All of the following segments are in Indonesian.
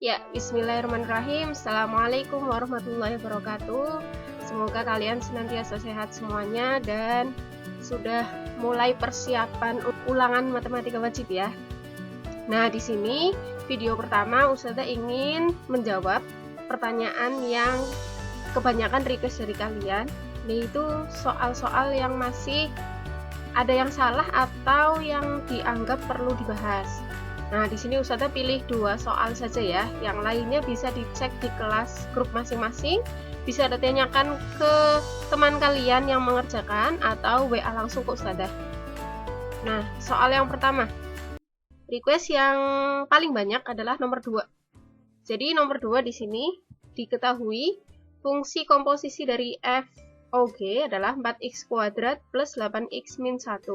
Ya, bismillahirrahmanirrahim. Assalamualaikum warahmatullahi wabarakatuh. Semoga kalian senantiasa sehat semuanya dan sudah mulai persiapan ulangan matematika wajib ya. Nah, di sini video pertama Ustazah ingin menjawab pertanyaan yang kebanyakan request dari kalian, yaitu soal-soal yang masih ada yang salah atau yang dianggap perlu dibahas. Nah, di sini Ustazah pilih 2 soal saja ya. Yang lainnya bisa dicek di kelas grup masing-masing. Bisa ditanyakan ke teman kalian yang mengerjakan atau WA langsung ke Ustazah. Nah, soal yang pertama. Request yang paling banyak adalah nomor 2. Jadi nomor 2 di sini diketahui fungsi komposisi dari FOG adalah 4x kuadrat plus 8x min 1.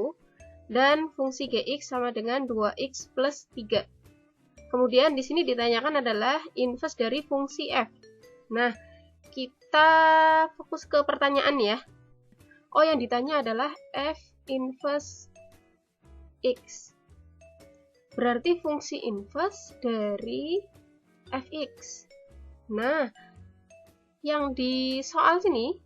Dan fungsi gx sama dengan 2x plus 3. Kemudian di sini ditanyakan adalah inverse dari fungsi f. Nah, kita fokus ke pertanyaan ya. Oh, yang ditanya adalah f inverse x. Berarti fungsi inverse dari fx. Nah, yang di soal sini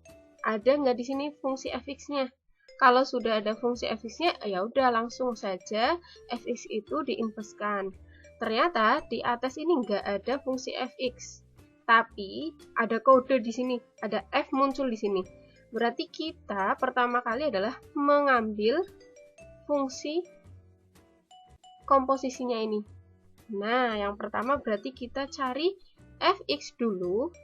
ada nggak di sini fungsi fx-nya? Kalau sudah ada fungsi fx-nya, ya udah langsung saja fx itu diinverskan. Ternyata di atas ini nggak ada fungsi fx, tapi ada kode di sini, ada f muncul di sini. Berarti kita pertama kali adalah mengambil fungsi komposisinya ini. Nah, yang pertama berarti kita cari fx dulu,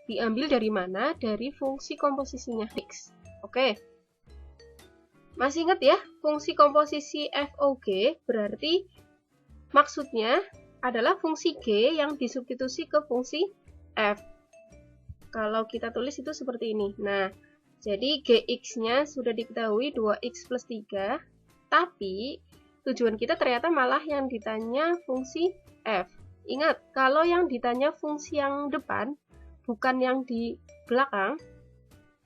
diambil dari mana? Dari fungsi komposisinya x. Oke. Masih ingat ya, fungsi komposisi FOG berarti maksudnya adalah fungsi G yang disubstitusi ke fungsi F. Kalau kita tulis itu seperti ini. Nah, jadi Gx-nya sudah diketahui 2x plus 3, tapi tujuan kita ternyata malah yang ditanya fungsi F. Ingat, kalau yang ditanya fungsi yang depan, bukan yang di belakang,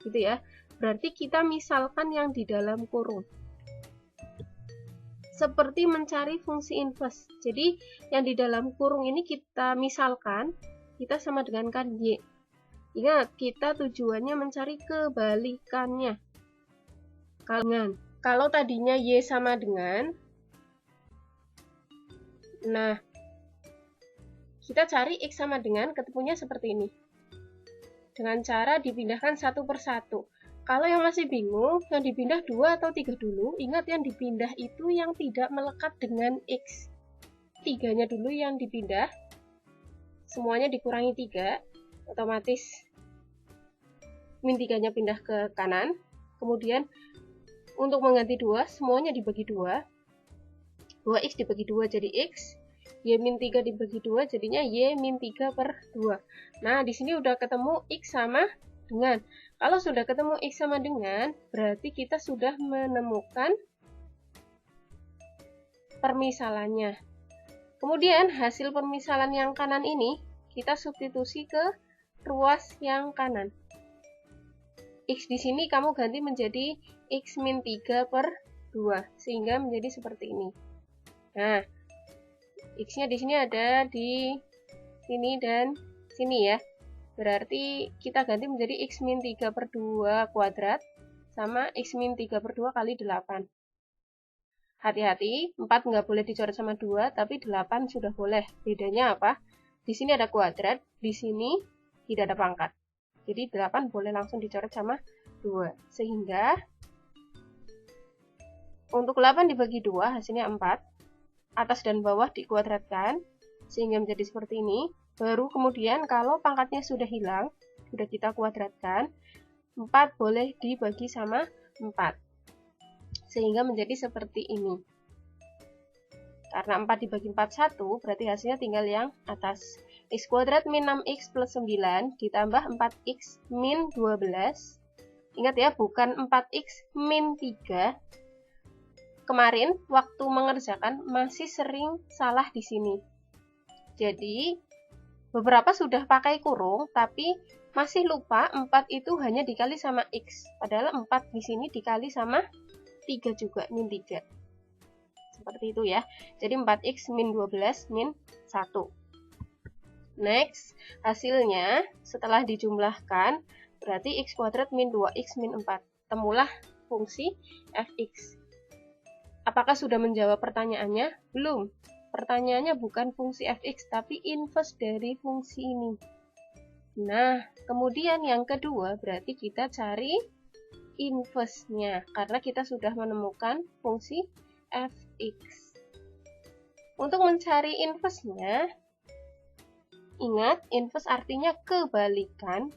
gitu ya. Berarti kita misalkan yang di dalam kurung. Seperti mencari fungsi inverse. Jadi yang di dalam kurung ini kita misalkan, kita sama dengan kan Y. Ingat, kita tujuannya mencari kebalikannya. Kalau tadinya Y sama dengan, nah, kita cari X sama dengan, ketemunya seperti ini. Dengan cara dipindahkan satu per satu. Kalau yang masih bingung, yang dipindah 2 atau 3 dulu, ingat yang dipindah itu yang tidak melekat dengan X. 3-nya dulu yang dipindah, semuanya dikurangi 3, otomatis min 3-nya pindah ke kanan. Kemudian untuk mengganti 2, semuanya dibagi 2. 2x dibagi 2 jadi x, y min 3 dibagi 2 jadinya y min 3 per 2. Nah, di sini udah ketemu x sama dengan. Kalau sudah ketemu X sama dengan, berarti kita sudah menemukan permisalannya. Kemudian hasil permisalan yang kanan ini, kita substitusi ke ruas yang kanan. X di sini kamu ganti menjadi X min 3 per 2, sehingga menjadi seperti ini. Nah, X-nya di sini ada di sini dan sini ya. Berarti kita ganti menjadi X min 3 per 2 kuadrat sama X min 3 per 2 kali 8. Hati-hati, 4 nggak boleh dicoret sama 2, tapi 8 sudah boleh. Bedanya apa? Di sini ada kuadrat, di sini tidak ada pangkat. Jadi 8 boleh langsung dicoret sama 2. Sehingga untuk 8 dibagi 2 hasilnya 4. Atas dan bawah dikuadratkan sehingga menjadi seperti ini. Baru kemudian kalau pangkatnya sudah hilang, sudah kita kuadratkan, 4 boleh dibagi sama 4. Sehingga menjadi seperti ini. Karena 4 dibagi 4 1, berarti hasilnya tinggal yang atas. X kuadrat min 6x plus 9 ditambah 4x min 12. Ingat ya, bukan 4x min 3. Kemarin waktu mengerjakan masih sering salah di sini. Jadi beberapa sudah pakai kurung, tapi masih lupa 4 itu hanya dikali sama X. Padahal 4 di sini dikali sama 3 juga, min 3. Seperti itu ya. Jadi 4X min 12 min 1. Next, hasilnya setelah dijumlahkan berarti x kuadrat min 2x min 4. Temulah fungsi fx. Apakah sudah menjawab pertanyaannya? Belum. Pertanyaannya bukan fungsi fx, tapi inverse dari fungsi ini. Nah, kemudian yang kedua berarti kita cari inverse-nya, karena kita sudah menemukan fungsi fx. Untuk mencari inverse-nya, ingat, inverse artinya kebalikan.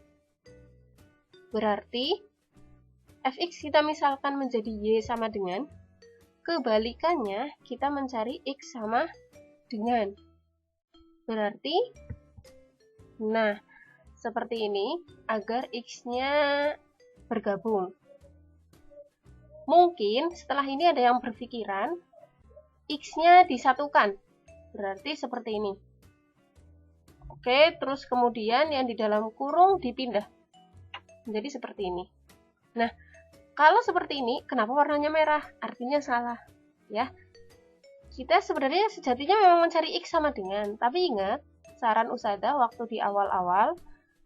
Berarti fx kita misalkan menjadi y sama dengan, kebalikannya kita mencari x sama dengan. Berarti, nah, seperti ini agar x-nya bergabung. Mungkin setelah ini ada yang berpikiran x-nya disatukan. Berarti seperti ini. Oke, terus kemudian yang di dalam kurung dipindah. Jadi seperti ini. Nah, kalau seperti ini, kenapa warnanya merah? Artinya salah, ya. Kita sebenarnya sejatinya memang mencari x sama dengan, tapi ingat, saran Ustadzah waktu di awal-awal,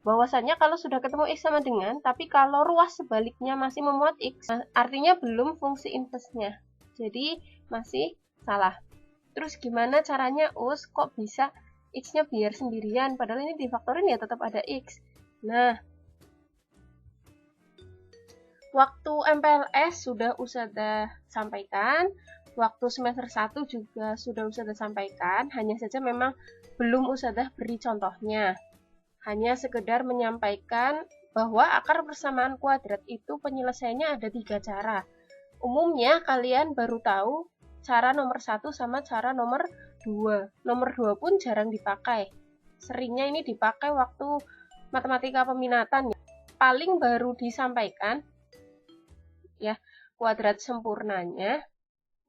bahwasanya kalau sudah ketemu x sama dengan, tapi kalau ruas sebaliknya masih memuat x, artinya belum fungsi inverse-nya. Jadi, masih salah. Terus gimana caranya, Us? Kok bisa x-nya biar sendirian? Padahal ini difaktorin ya tetap ada x. Nah, waktu MPLS sudah Ustadzah sampaikan, waktu semester 1 juga sudah Ustadzah sampaikan, hanya saja memang belum Ustadzah beri contohnya. Hanya sekedar menyampaikan bahwa akar persamaan kuadrat itu penyelesaiannya ada 3 cara. Umumnya kalian baru tahu cara nomor 1 sama cara nomor 2. Nomor 2 pun jarang dipakai. Seringnya ini dipakai waktu matematika peminatan. Paling baru disampaikan ya, kuadrat sempurnanya,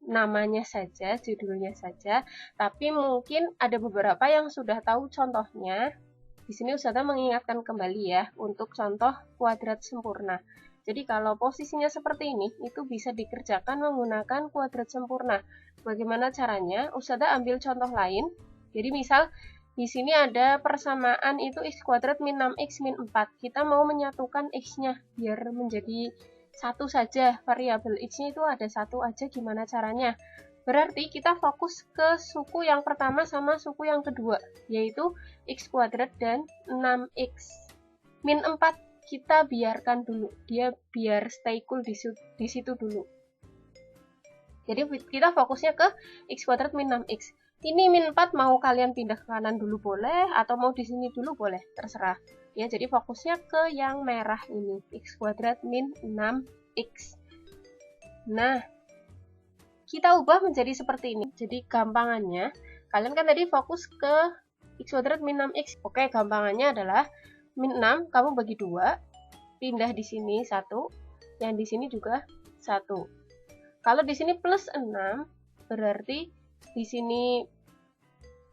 namanya saja, judulnya saja, tapi mungkin ada beberapa yang sudah tahu contohnya. Di sini Ustadzah mengingatkan kembali ya, untuk contoh kuadrat sempurna. Jadi kalau posisinya seperti ini, itu bisa dikerjakan menggunakan kuadrat sempurna. Bagaimana caranya? Ustadzah ambil contoh lain. Jadi misal, di sini ada persamaan itu x kuadrat min 6x min 4. Kita mau menyatukan x-nya biar menjadi satu saja, variabel x-nya itu ada satu aja, gimana caranya? Berarti kita fokus ke suku yang pertama sama suku yang kedua, yaitu x kuadrat dan 6x. Min 4 kita biarkan dulu, dia biar stay cool di situ dulu. Jadi kita fokusnya ke x kuadrat min 6x. Ini min 4 mau kalian pindah ke kanan dulu boleh, atau mau di sini dulu boleh, terserah. Ya, jadi fokusnya ke yang merah ini, x kuadrat min 6x. Nah, kita ubah menjadi seperti ini. Jadi gampangannya, kalian kan tadi fokus ke x kuadrat min 6x. Oke, gampangannya adalah min 6 kamu bagi 2, pindah di sini 1, yang di sini juga 1. Kalau di sini plus 6, berarti di sini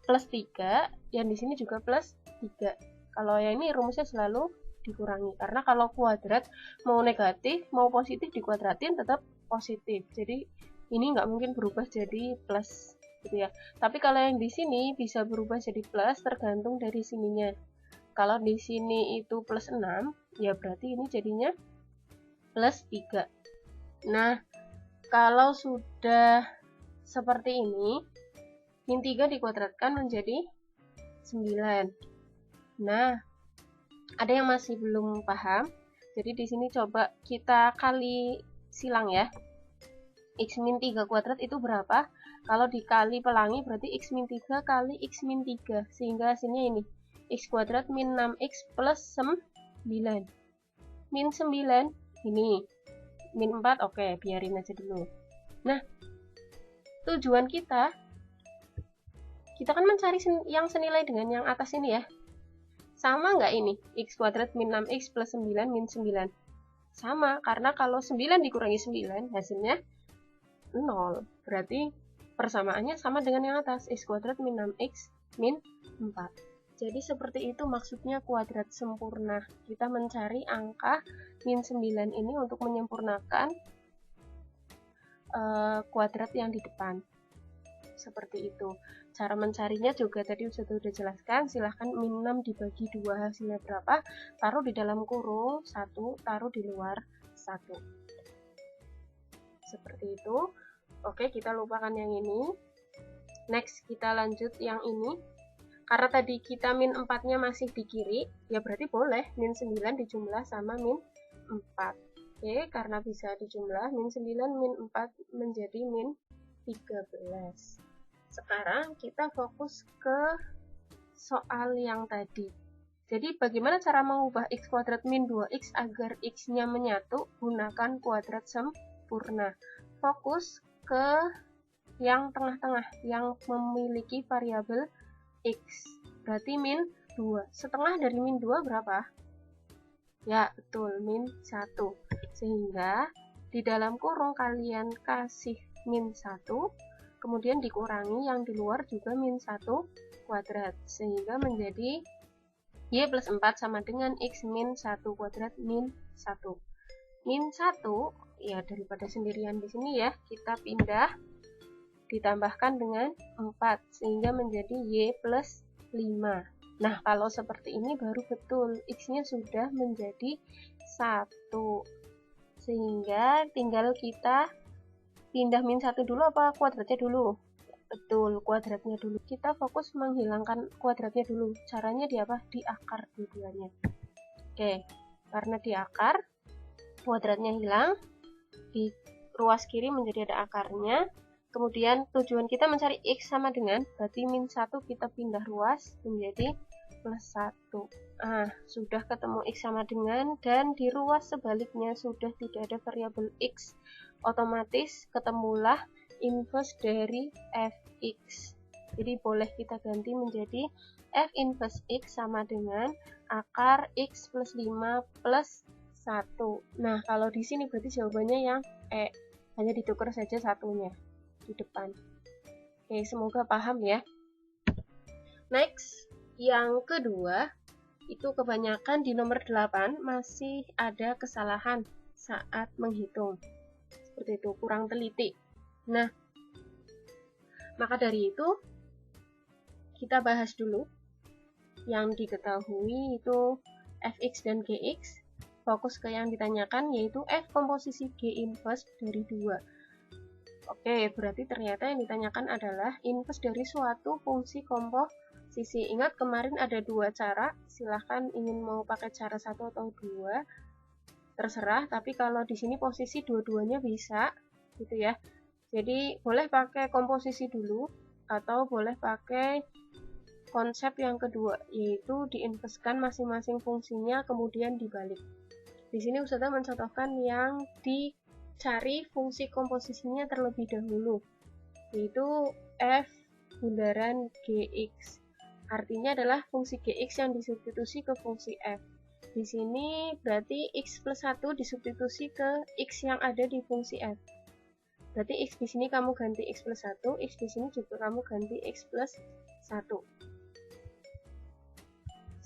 plus 3, yang di sini juga plus 3. Kalau yang ini rumusnya selalu dikurangi, karena kalau kuadrat mau negatif mau positif dikuadratin tetap positif, jadi ini nggak mungkin berubah jadi plus gitu ya. Tapi kalau yang di sini bisa berubah jadi plus tergantung dari sininya. Kalau di sini itu plus 6, ya berarti ini jadinya plus 3. Nah, kalau sudah seperti ini, min 3 dikuadratkan menjadi 9. Nah, ada yang masih belum paham, jadi di sini coba kita kali silang ya. X min 3 kuadrat itu berapa? Kalau dikali pelangi berarti x min 3 kali x min 3, sehingga hasilnya ini x kuadrat min 6x plus 9. Min 9 ini, min 4, oke, biarin aja dulu. Nah, tujuan kita kan mencari yang senilai dengan yang atas ini ya. Sama nggak ini? X kuadrat min 6x plus 9 min 9. Sama, karena kalau 9 dikurangi 9, hasilnya 0. Berarti persamaannya sama dengan yang atas, x kuadrat min 6x min 4. Jadi seperti itu maksudnya kuadrat sempurna. Kita mencari angka min 9 ini untuk menyempurnakan kuadrat yang di depan. Seperti itu. cara mencarinya juga tadi sudah jelaskan, silahkan min 6 dibagi 2 hasilnya berapa, taruh di dalam kurung 1, taruh di luar 1. Seperti itu. Oke, kita lupakan yang ini. Next, kita lanjut yang ini. Karena tadi kita min 4-nya masih di kiri, ya berarti boleh min 9 dijumlah sama min 4. Oke, karena bisa dijumlah, min 9, min 4 menjadi min 13. Sekarang kita fokus ke soal yang tadi. Jadi bagaimana cara mengubah x kuadrat min 2x agar x-nya menyatu? Gunakan kuadrat sempurna. Fokus ke yang tengah-tengah, yang memiliki variabel x. Berarti min 2. Setengah dari min 2 berapa? Ya, betul, min 1. Sehingga di dalam kurung kalian kasih min 1, kemudian dikurangi yang di luar juga min 1 kuadrat. Sehingga menjadi y plus 4 sama dengan x min 1 kuadrat min 1. Min 1, ya daripada sendirian di sini ya, kita pindah, ditambahkan dengan 4, sehingga menjadi y plus 5. Nah, kalau seperti ini baru betul, x-nya sudah menjadi 1. Sehingga tinggal kita pindah min 1 dulu apa kuadratnya dulu? Betul, kuadratnya dulu. Kita fokus menghilangkan kuadratnya dulu. Caranya di apa? Di akar dua-duanya. Oke, karena di akar, kuadratnya hilang, di ruas kiri menjadi ada akarnya. Kemudian tujuan kita mencari x sama dengan, berarti min 1 kita pindah ruas menjadi plus 1. Sudah ketemu x sama dengan, dan di ruas sebaliknya sudah tidak ada variabel x. Otomatis ketemulah inverse dari fx. Jadi boleh kita ganti menjadi f inverse x sama dengan akar x plus 5 plus 1. Nah, kalau di sini berarti jawabannya yang E. Hanya ditukar saja satunya di depan. Oke, semoga paham ya. Next, yang kedua, itu kebanyakan di nomor 8 masih ada kesalahan saat menghitung. Seperti itu, kurang teliti. Nah, maka dari itu, kita bahas dulu yang diketahui itu fx dan gx. Fokus ke yang ditanyakan yaitu f komposisi g inverse dari 2. Oke, berarti ternyata yang ditanyakan adalah inverse dari suatu fungsi komposisi. Ingat kemarin ada 2 cara, silahkan ingin mau pakai cara 1 atau 2, terserah. Tapi kalau di sini posisi dua-duanya bisa, gitu ya. Jadi boleh pakai komposisi dulu, atau boleh pakai konsep yang kedua, yaitu diinverskan masing-masing fungsinya kemudian dibalik. Di sini Ustazah mencontohkan yang dicari fungsi komposisinya terlebih dahulu, yaitu f bundaran gx. Artinya adalah fungsi gx yang disubstitusi ke fungsi f. Di sini berarti x plus 1 disubstitusi ke x yang ada di fungsi f. Berarti x di sini kamu ganti x plus 1, x di sini juga kamu ganti x plus 1.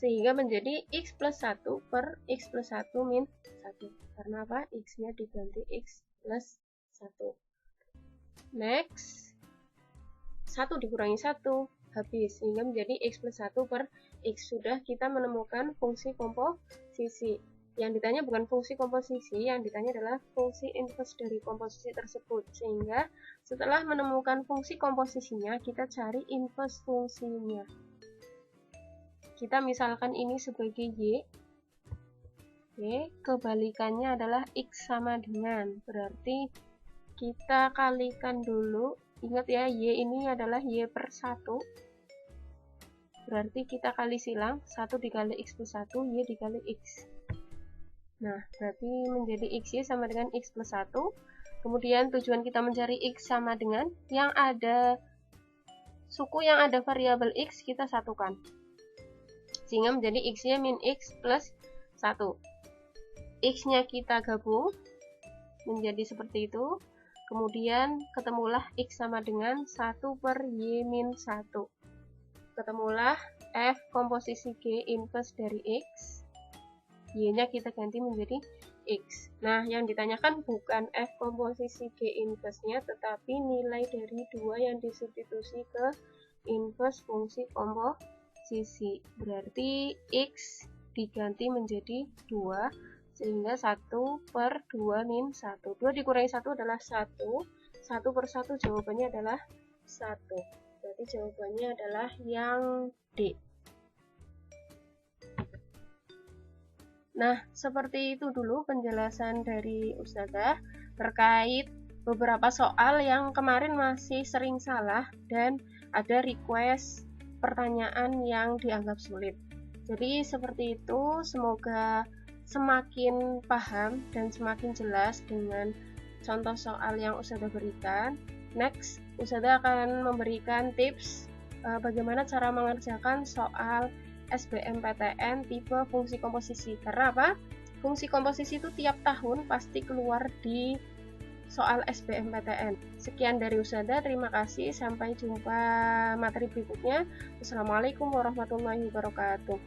Sehingga menjadi x plus 1 per x plus 1 min 1. Karena apa? X-nya diganti x plus 1. Next, 1 dikurangi 1, habis. Sehingga menjadi x plus 1 per x. Sudah kita menemukan fungsi komposisi. Yang ditanya bukan fungsi komposisi, yang ditanya adalah fungsi inverse dari komposisi tersebut. Sehingga setelah menemukan fungsi komposisinya, kita cari inverse fungsinya. Kita misalkan ini sebagai y. Oke, kebalikannya adalah x sama dengan. Berarti kita kalikan dulu. Ingat ya, y ini adalah y per 1. Berarti kita kali silang. 1 dikali x plus 1, y dikali x. Nah, berarti menjadi xy sama dengan x plus 1. Kemudian tujuan kita mencari x sama dengan yang ada suku yang ada variabel x, kita satukan. Sehingga menjadi x-nya min x plus 1. X-nya kita gabung menjadi seperti itu. Kemudian ketemulah x sama dengan 1 per y min 1. Ketemulah f komposisi g inverse dari x. Y-nya kita ganti menjadi x. Nah, yang ditanyakan bukan f komposisi g inverse-nya, tetapi nilai dari 2 yang disubstitusi ke inverse fungsi komposisi. Berarti X diganti menjadi 2, sehingga 1/2 min 1. 2 dikurangi 1 adalah 1. 1/1 jawabannya adalah 1. Berarti jawabannya adalah yang D. Nah, seperti itu dulu penjelasan dari Ustazah terkait beberapa soal yang kemarin masih sering salah dan ada request pertanyaan yang dianggap sulit. Jadi seperti itu, semoga semakin paham dan semakin jelas dengan contoh soal yang Ustazah berikan. Next, Ustazah akan memberikan tips bagaimana cara mengerjakan soal SBMPTN tipe fungsi komposisi. Karena apa? Fungsi komposisi itu tiap tahun pasti keluar di soal SBMPTN. Sekian dari Ustazah, terima kasih. Sampai jumpa materi berikutnya. Wassalamualaikum warahmatullahi wabarakatuh.